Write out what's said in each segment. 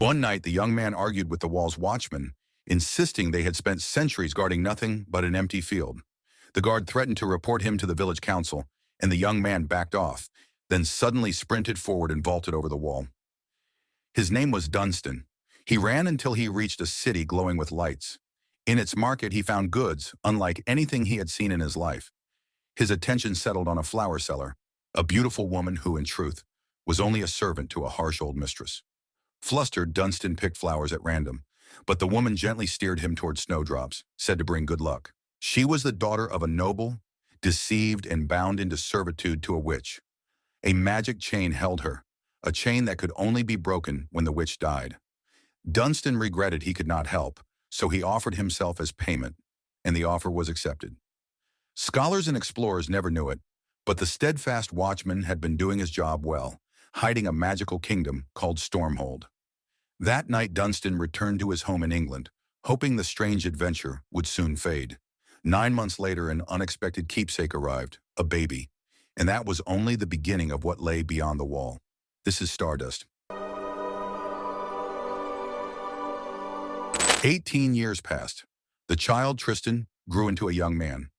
One night, the young man argued with the wall's watchman, insisting they had spent centuries guarding nothing but an empty field. The guard threatened to report him to the village council, and the young man backed off, then suddenly sprinted forward and vaulted over the wall. His name was Dunstan. He ran until he reached a city glowing with lights. In its market, he found goods unlike anything he had seen in his life. His attention settled on a flower seller, a beautiful woman who, in truth, was only a servant to a harsh old mistress. Flustered, Dunstan picked flowers at random, but the woman gently steered him toward snowdrops, said to bring good luck. She was the daughter of a noble, deceived and bound into servitude to a witch. A magic chain held her, a chain that could only be broken when the witch died. Dunstan regretted he could not help, so he offered himself as payment, and the offer was accepted. Scholars and explorers never knew it, but the steadfast watchman had been doing his job well, hiding a magical kingdom called Stormhold. That night, Dunstan returned to his home in England, hoping the strange adventure would soon fade. 9 months later, an unexpected keepsake arrived, a baby, and that was only the beginning of what lay beyond the wall. This is Stardust. 18 years passed. The child, Tristan, grew into a young man.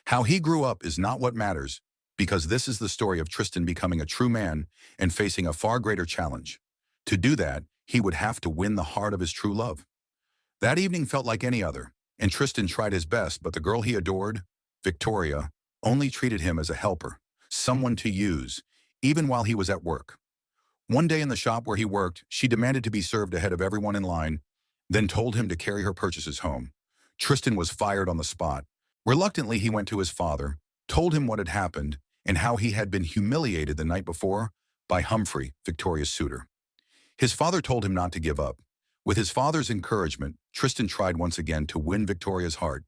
How he grew up is not what matters, because this is the story of Tristan becoming a true man and facing a far greater challenge. To do that, he would have to win the heart of his true love. That evening felt like any other, and Tristan tried his best, but the girl he adored, Victoria, only treated him as a helper, someone to use, even while he was at work. One day in the shop where he worked, she demanded to be served ahead of everyone in line, then told him to carry her purchases home. Tristan was fired on the spot. Reluctantly, he went to his father, told him what had happened, and how he had been humiliated the night before by Humphrey, Victoria's suitor. His father told him not to give up. With his father's encouragement, Tristan tried once again to win Victoria's heart.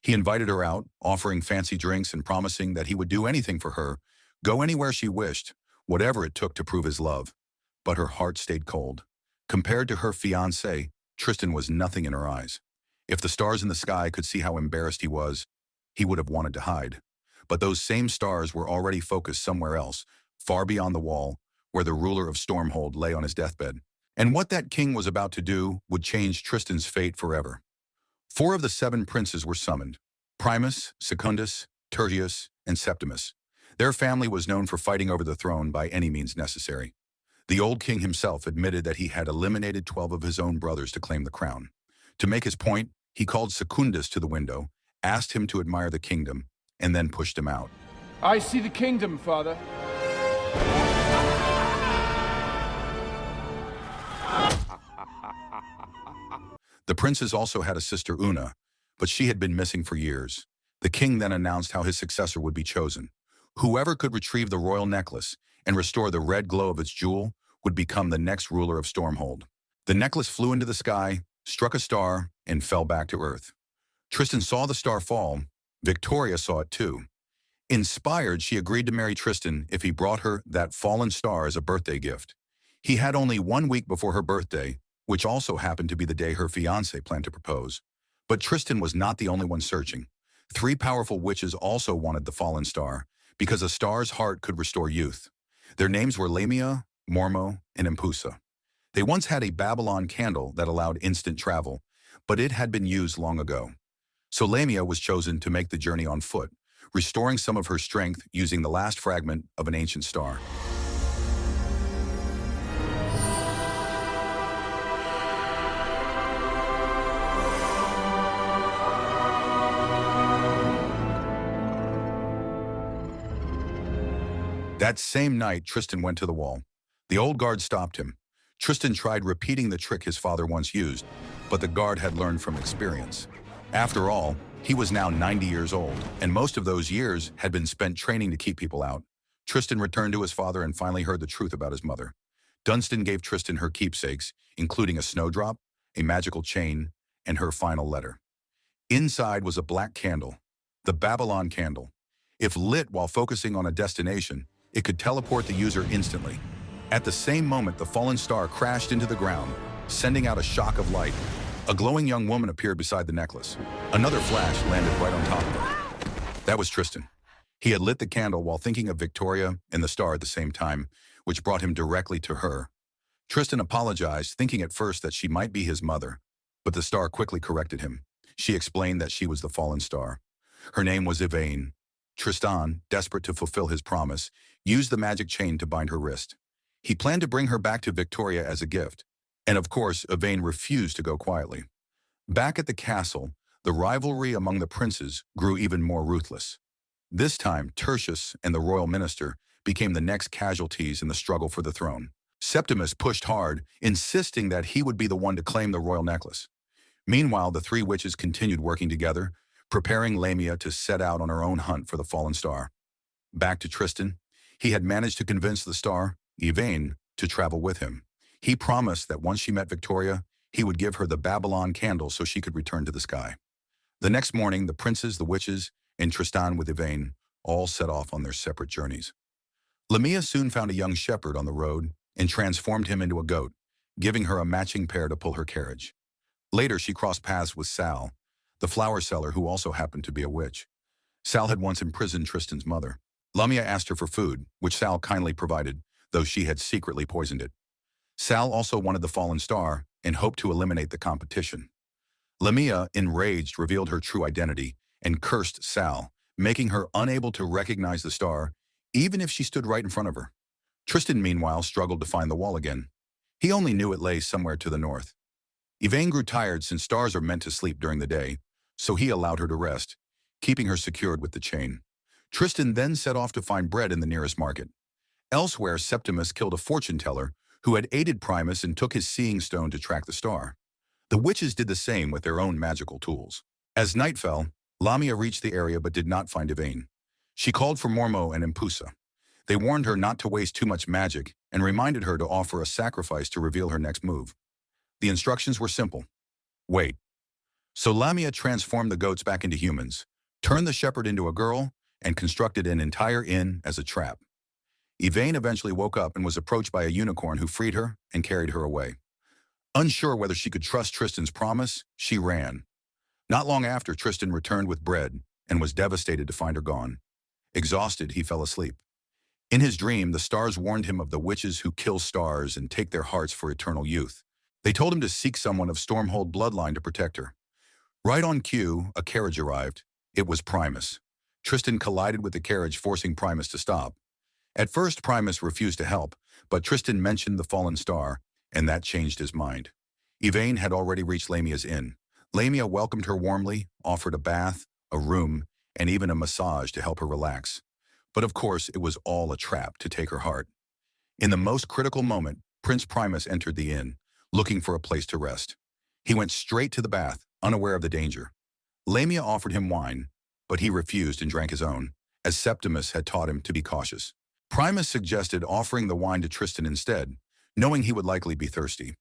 He invited her out, offering fancy drinks and promising that he would do anything for her, go anywhere she wished, whatever it took to prove his love. But her heart stayed cold. Compared to her fiancé, Tristan was nothing in her eyes. If the stars in the sky could see how embarrassed he would have wanted to hide. But those same stars were already focused somewhere else, far beyond the wall, where the ruler of Stormhold lay on his deathbed. And what that king was about to do would change Tristan's fate forever. 4 of the 7 princes were summoned: Primus, Secundus, Tertius, and Septimus. Their family was known for fighting over the throne by any means necessary. The old king himself admitted that he had eliminated 12 of his own brothers to claim the crown. To make his point, he called Secundus to the window, asked him to admire the kingdom, and then pushed him out. I see the kingdom, father. The princes also had a sister, Una, but she had been missing for years. The king then announced how his successor would be chosen. Whoever could retrieve the royal necklace and restore the red glow of its jewel would become the next ruler of Stormhold. The necklace flew into the sky, struck a star, and fell back to earth. Tristan saw the star fall. Victoria saw it too. Inspired, she agreed to marry Tristan if he brought her that fallen star as a birthday gift. He had only 1 week before her birthday, which also happened to be the day her fiancé planned to propose. But Tristan was not the only one searching. 3 powerful witches also wanted the fallen star, because a star's heart could restore youth. Their names were Lamia, Mormo, and Empusa. They once had a Babylon candle that allowed instant travel, but it had been used long ago. So Lamia was chosen to make the journey on foot, restoring some of her strength using the last fragment of an ancient star. That same night, Tristan went to the wall. The old guard stopped him. Tristan tried repeating the trick his father once used, but the guard had learned from experience. After all, he was now 90 years old, and most of those years had been spent training to keep people out. Tristan returned to his father and finally heard the truth about his mother. Dunstan gave Tristan her keepsakes, including a snowdrop, a magical chain, and her final letter. Inside was a black candle, the Babylon candle. If lit while focusing on a destination, it could teleport the user instantly. At the same moment, the fallen star crashed into the ground, sending out a shock of light. A glowing young woman appeared beside the necklace. Another flash landed right on top of her. That was Tristan. He had lit the candle while thinking of Victoria and the star at the same time, which brought him directly to her. Tristan apologized, thinking at first that she might be his mother, but the star quickly corrected him. She explained that she was the fallen star. Her name was Yvain. Tristan, desperate to fulfill his promise, used the magic chain to bind her wrist. He planned to bring her back to Victoria as a gift. And of course, Yvain refused to go quietly. Back at the castle, the rivalry among the princes grew even more ruthless. This time, Tertius and the royal minister became the next casualties in the struggle for the throne. Septimus pushed hard, insisting that he would be the one to claim the royal necklace. Meanwhile, the three witches continued working together, preparing Lamia to set out on her own hunt for the fallen star. Back to Tristan, he had managed to convince the star, Yvain, to travel with him. He promised that once she met Victoria, he would give her the Babylon candle so she could return to the sky. The next morning, the princes, the witches, and Tristan with Yvain all set off on their separate journeys. Lamia soon found a young shepherd on the road and transformed him into a goat, giving her a matching pair to pull her carriage. Later, she crossed paths with Sal, the flower seller who also happened to be a witch. Sal had once imprisoned Tristan's mother. Lamia asked her for food, which Sal kindly provided, though she had secretly poisoned it. Sal also wanted the fallen star and hoped to eliminate the competition. Lamia, enraged, revealed her true identity and cursed Sal, making her unable to recognize the star, even if she stood right in front of her. Tristan, meanwhile, struggled to find the wall again. He only knew it lay somewhere to the north. Yvain grew tired since stars are meant to sleep during the day, so he allowed her to rest, keeping her secured with the chain. Tristan then set off to find bread in the nearest market. Elsewhere, Septimus killed a fortune-teller who had aided Primus and took his seeing stone to track the star. The witches did the same with their own magical tools. As night fell, Lamia reached the area but did not find Yvain. She called for Mormo and Impusa. They warned her not to waste too much magic and reminded her to offer a sacrifice to reveal her next move. The instructions were simple. Wait. So Lamia transformed the goats back into humans, turned the shepherd into a girl, and constructed an entire inn as a trap. Yvain eventually woke up and was approached by a unicorn who freed her and carried her away. Unsure whether she could trust Tristan's promise, she ran. Not long after, Tristan returned with bread and was devastated to find her gone. Exhausted, he fell asleep. In his dream, the stars warned him of the witches who kill stars and take their hearts for eternal youth. They told him to seek someone of Stormhold bloodline to protect her. Right on cue, a carriage arrived. It was Primus. Tristan collided with the carriage, forcing Primus to stop. At first, Primus refused to help, but Tristan mentioned the fallen star, and that changed his mind. Yvain had already reached Lamia's inn. Lamia welcomed her warmly, offered a bath, a room, and even a massage to help her relax. But of course, it was all a trap to take her heart. In the most critical moment, Prince Primus entered the inn, looking for a place to rest. He went straight to the bath, unaware of the danger. Lamia offered him wine, but he refused and drank his own, as Septimus had taught him to be cautious. Primus suggested offering the wine to Tristan instead, knowing he would likely be thirsty.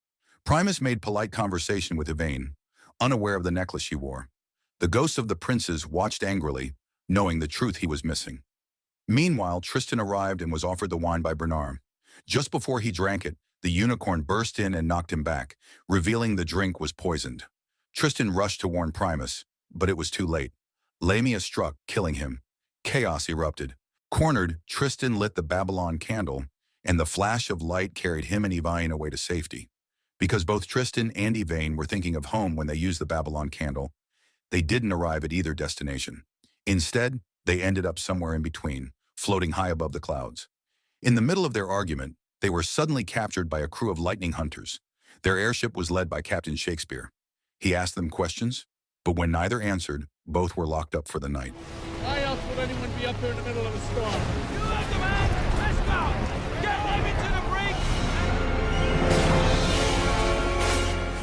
Primus made polite conversation with Yvain, unaware of the necklace she wore. The ghosts of the princes watched angrily, knowing the truth he was missing. Meanwhile, Tristan arrived and was offered the wine by Bernard. Just before he drank it, the unicorn burst in and knocked him back, revealing the drink was poisoned. Tristan rushed to warn Primus, but it was too late. Lamia struck, killing him. Chaos erupted. Cornered, Tristan lit the Babylon candle, and the flash of light carried him and Yvain away to safety. Because both Tristan and Yvain were thinking of home when they used the Babylon candle, they didn't arrive at either destination. Instead, they ended up somewhere in between, floating high above the clouds. In the middle of their argument, they were suddenly captured by a crew of lightning hunters. Their airship was led by Captain Shakespeare. He asked them questions, but when neither answered, both were locked up for the night. Why else would anyone be up there in the middle of a storm? You have the man! Let's go! Get Amy to the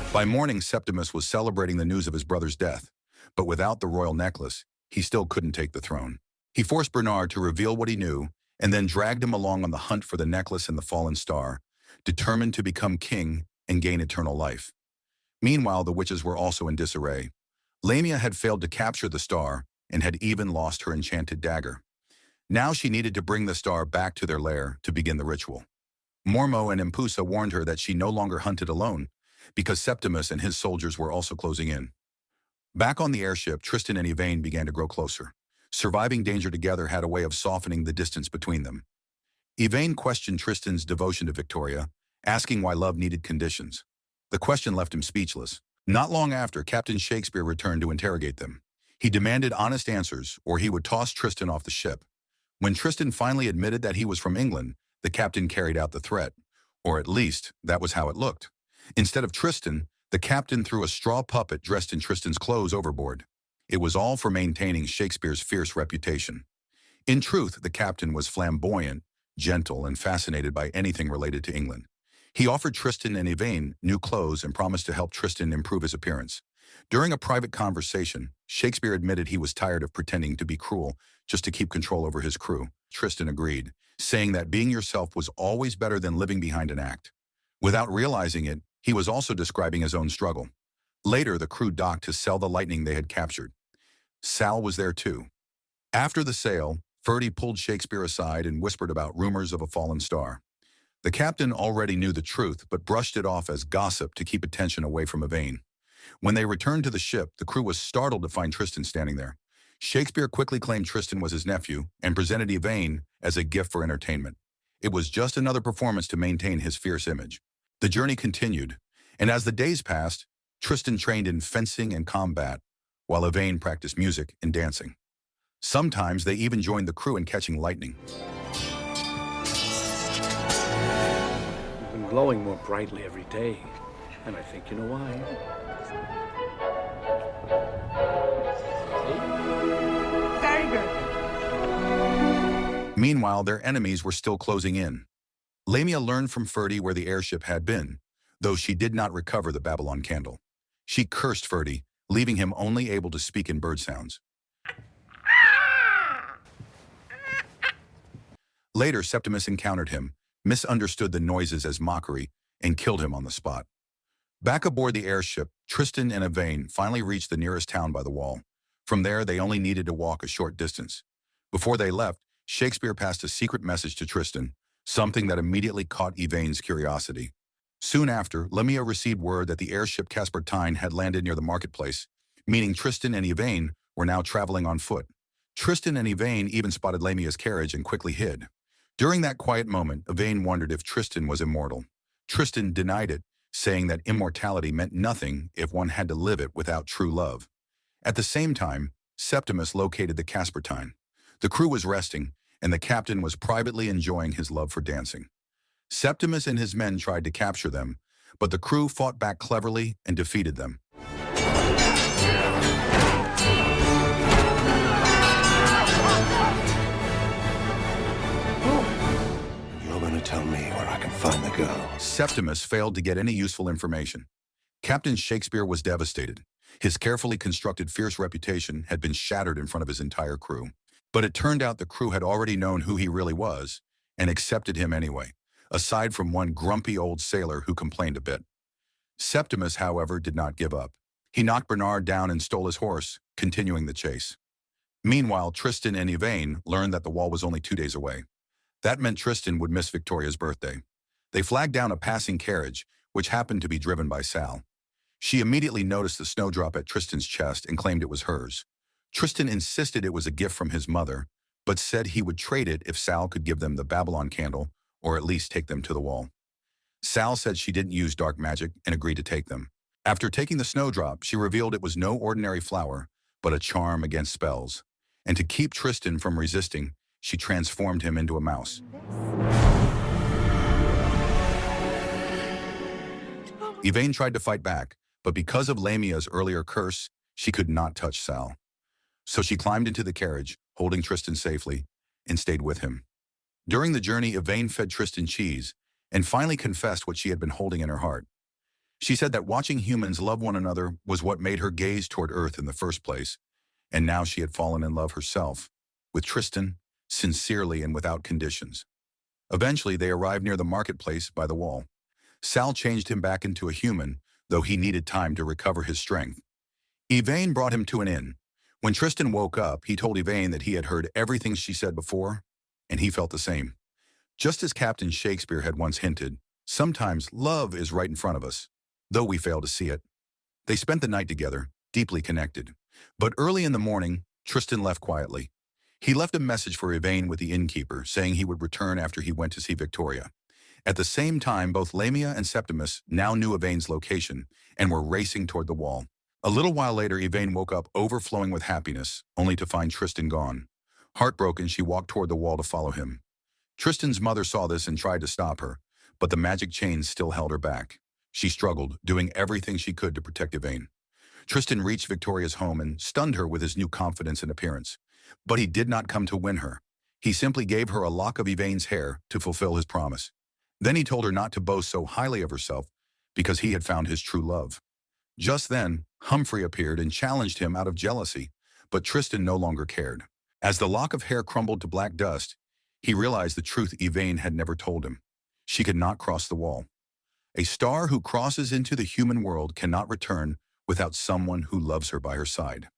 brink! By morning, Septimus was celebrating the news of his brother's death, but without the royal necklace, he still couldn't take the throne. He forced Bernard to reveal what he knew, and then dragged him along on the hunt for the necklace and the fallen star, determined to become king and gain eternal life. Meanwhile, the witches were also in disarray. Lamia had failed to capture the star and had even lost her enchanted dagger. Now she needed to bring the star back to their lair to begin the ritual. Mormo and Impusa warned her that she no longer hunted alone, because Septimus and his soldiers were also closing in. Back on the airship, Tristan and Yvain began to grow closer. Surviving danger together had a way of softening the distance between them. Yvain questioned Tristan's devotion to Victoria, asking why love needed conditions. The question left him speechless. Not long after, Captain Shakespeare returned to interrogate them. He demanded honest answers, or he would toss Tristan off the ship. When Tristan finally admitted that he was from England, the captain carried out the threat. Or at least, that was how it looked. Instead of Tristan, the captain threw a straw puppet dressed in Tristan's clothes overboard. It was all for maintaining Shakespeare's fierce reputation. In truth, the captain was flamboyant, gentle, and fascinated by anything related to England. He offered Tristan and Yvain new clothes and promised to help Tristan improve his appearance. During a private conversation, Shakespeare admitted he was tired of pretending to be cruel just to keep control over his crew. Tristan agreed, saying that being yourself was always better than living behind an act. Without realizing it, he was also describing his own struggle. Later, the crew docked to sell the lightning they had captured. Sal was there too. After the sale, Ferdy pulled Shakespeare aside and whispered about rumors of a fallen star. The captain already knew the truth, but brushed it off as gossip to keep attention away from Yvain. When they returned to the ship, the crew was startled to find Tristan standing there. Shakespeare quickly claimed Tristan was his nephew and presented Yvain as a gift for entertainment. It was just another performance to maintain his fierce image. The journey continued, and as the days passed, Tristan trained in fencing and combat, while Yvain practiced music and dancing. Sometimes they even joined the crew in catching lightning. You've been glowing more brightly every day, and I think you know why. Very good. Meanwhile, their enemies were still closing in. Lamia learned from Ferdy where the airship had been, though she did not recover the Babylon candle. She cursed Ferdy, leaving him only able to speak in bird sounds. Later, Septimus encountered him, misunderstood the noises as mockery, and killed him on the spot. Back aboard the airship, Tristan and Yvain finally reached the nearest town by the wall. From there, they only needed to walk a short distance. Before they left, Shakespeare passed a secret message to Tristan, something that immediately caught Yvain's curiosity. Soon after, Lamia received word that the airship Caspertine had landed near the marketplace, meaning Tristan and Yvain were now traveling on foot. Tristan and Yvain even spotted Lamia's carriage and quickly hid. During that quiet moment, Yvain wondered if Tristan was immortal. Tristan denied it, saying that immortality meant nothing if one had to live it without true love. At the same time, Septimus located the Caspertine. The crew was resting, and the captain was privately enjoying his love for dancing. Septimus and his men tried to capture them, but the crew fought back cleverly and defeated them. You're going to tell me where I can find the girl. Septimus failed to get any useful information. Captain Shakespeare was devastated. His carefully constructed fierce reputation had been shattered in front of his entire crew. But it turned out the crew had already known who he really was and accepted him anyway, aside from one grumpy old sailor who complained a bit. Septimus, however, did not give up. He knocked Bernard down and stole his horse, continuing the chase. Meanwhile, Tristan and Yvain learned that the wall was only 2 days away. That meant Tristan would miss Victoria's birthday. They flagged down a passing carriage, which happened to be driven by Sal. She immediately noticed the snowdrop at Tristan's chest and claimed it was hers. Tristan insisted it was a gift from his mother, but said he would trade it if Sal could give them the Babylon candle, or at least take them to the wall. Sal said she didn't use dark magic and agreed to take them. After taking the snowdrop, she revealed it was no ordinary flower, but a charm against spells. And to keep Tristan from resisting, she transformed him into a mouse. Yvain tried to fight back, but because of Lamia's earlier curse, she could not touch Sal. So she climbed into the carriage, holding Tristan safely, and stayed with him. During the journey, Yvain fed Tristan cheese and finally confessed what she had been holding in her heart. She said that watching humans love one another was what made her gaze toward Earth in the first place, and now she had fallen in love herself, with Tristan, sincerely and without conditions. Eventually, they arrived near the marketplace by the wall. Sal changed him back into a human, though he needed time to recover his strength. Yvain brought him to an inn. When Tristan woke up, he told Yvain that he had heard everything she said before, and he felt the same. Just as Captain Shakespeare had once hinted, sometimes love is right in front of us, though we fail to see it. They spent the night together, deeply connected. But early in the morning, Tristan left quietly. He left a message for Yvain with the innkeeper, saying he would return after he went to see Victoria. At the same time, both Lamia and Septimus now knew Yvain's location and were racing toward the wall. A little while later, Yvain woke up overflowing with happiness, only to find Tristan gone. Heartbroken, she walked toward the wall to follow him. Tristan's mother saw this and tried to stop her, but the magic chains still held her back. She struggled, doing everything she could to protect Yvain. Tristan reached Victoria's home and stunned her with his new confidence and appearance. But he did not come to win her. He simply gave her a lock of Yvain's hair to fulfill his promise. Then he told her not to boast so highly of herself because he had found his true love. Just then, Humphrey appeared and challenged him out of jealousy, but Tristan no longer cared. As the lock of hair crumbled to black dust, he realized the truth Yvain had never told him. She could not cross the wall. A star who crosses into the human world cannot return without someone who loves her by her side.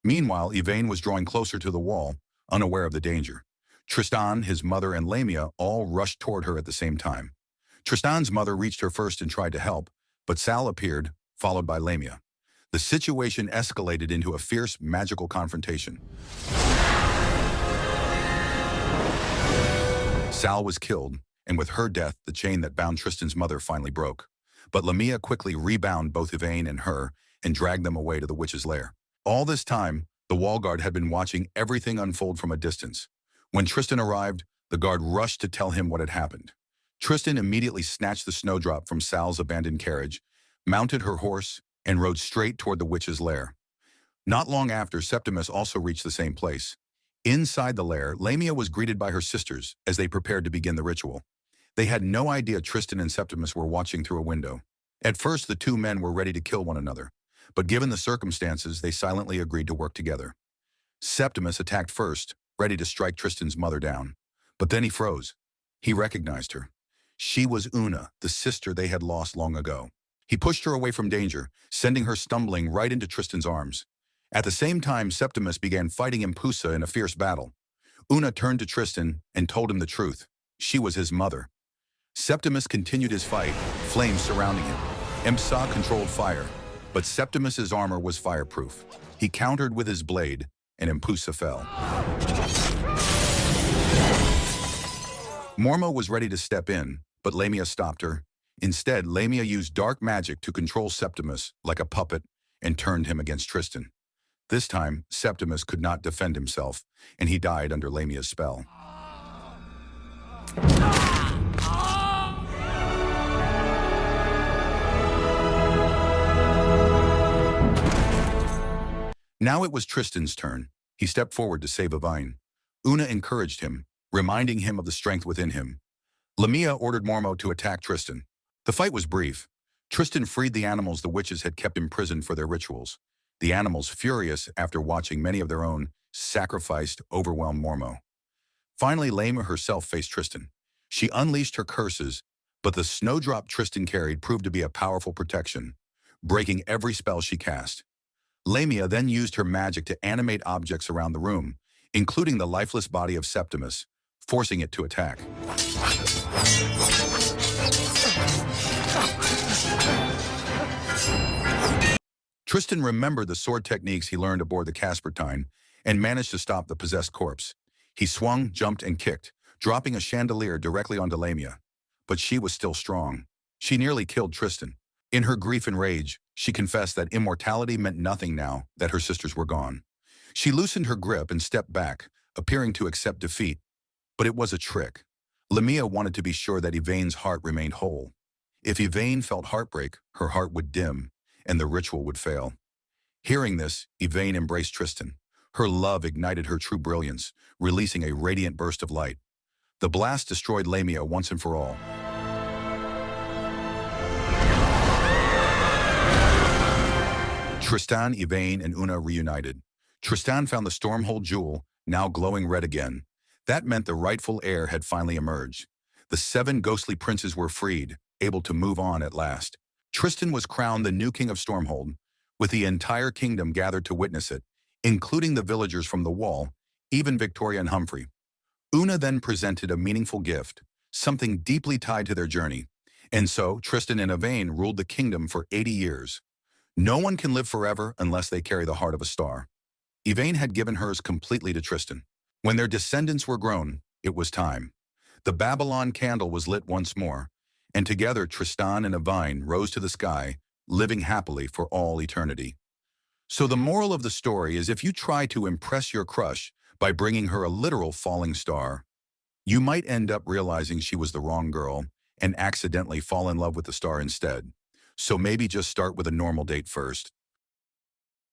Meanwhile, Yvain was drawing closer to the wall, unaware of the danger. Tristan, his mother, and Lamia all rushed toward her at the same time. Tristan's mother reached her first and tried to help, but Sal appeared, followed by Lamia. The situation escalated into a fierce, magical confrontation. Sal was killed, and with her death, the chain that bound Tristan's mother finally broke. But Lamia quickly rebound both Yvain and her and dragged them away to the witch's lair. All this time, the wall guard had been watching everything unfold from a distance. When Tristan arrived, the guard rushed to tell him what had happened. Tristan immediately snatched the snowdrop from Sal's abandoned carriage, mounted her horse, and rode straight toward the witch's lair. Not long after, Septimus also reached the same place. Inside the lair, Lamia was greeted by her sisters as they prepared to begin the ritual. They had no idea Tristan and Septimus were watching through a window. At first, the two men were ready to kill one another, but given the circumstances, they silently agreed to work together. Septimus attacked first, ready to strike Tristan's mother down. But then he froze. He recognized her. She was Una, the sister they had lost long ago. He pushed her away from danger, sending her stumbling right into Tristan's arms. At the same time, Septimus began fighting Impusa in a fierce battle. Una turned to Tristan and told him the truth. She was his mother. Septimus continued his fight, flames surrounding him. Imsa controlled fire, but Septimus's armor was fireproof. He countered with his blade, and Impusa fell. Mormo was ready to step in, but Lamia stopped her. Instead, Lamia used dark magic to control Septimus like a puppet and turned him against Tristan. This time, Septimus could not defend himself, and he died under Lamia's spell. Now it was Tristan's turn. He stepped forward to save Yvain. Una encouraged him, reminding him of the strength within him. Lamia ordered Mormo to attack Tristan. The fight was brief. Tristan freed the animals the witches had kept imprisoned for their rituals. The animals, furious after watching many of their own sacrificed, overwhelmed Mormo. Finally, Lamia herself faced Tristan. She unleashed her curses, but the snowdrop Tristan carried proved to be a powerful protection, breaking every spell she cast. Lamia then used her magic to animate objects around the room, including the lifeless body of Septimus, forcing it to attack. Tristan remembered the sword techniques he learned aboard the Caspertine and managed to stop the possessed corpse. He swung, jumped, and kicked, dropping a chandelier directly onto Lamia. But she was still strong. She nearly killed Tristan. In her grief and rage, she confessed that immortality meant nothing now that her sisters were gone. She loosened her grip and stepped back, appearing to accept defeat. But it was a trick. Lamia wanted to be sure that Yvain's heart remained whole. If Yvain felt heartbreak, her heart would dim, and the ritual would fail. Hearing this, Yvain embraced Tristan. Her love ignited her true brilliance, releasing a radiant burst of light. The blast destroyed Lamia once and for all. Tristan, Yvain, and Una reunited. Tristan found the Stormhold jewel, now glowing red again. That meant the rightful heir had finally emerged. The 7 ghostly princes were freed, able to move on at last. Tristan was crowned the new king of Stormhold, with the entire kingdom gathered to witness it, including the villagers from the wall, even Victoria and Humphrey. Una then presented a meaningful gift, something deeply tied to their journey. And so, Tristan and Yvain ruled the kingdom for 80 years. No one can live forever unless they carry the heart of a star. Yvain had given hers completely to Tristan. When their descendants were grown, it was time. The Babylon candle was lit once more, and together Tristan and Evine rose to the sky, living happily for all eternity. So the moral of the story is, if you try to impress your crush by bringing her a literal falling star, you might end up realizing she was the wrong girl and accidentally fall in love with the star instead. So maybe just start with a normal date first.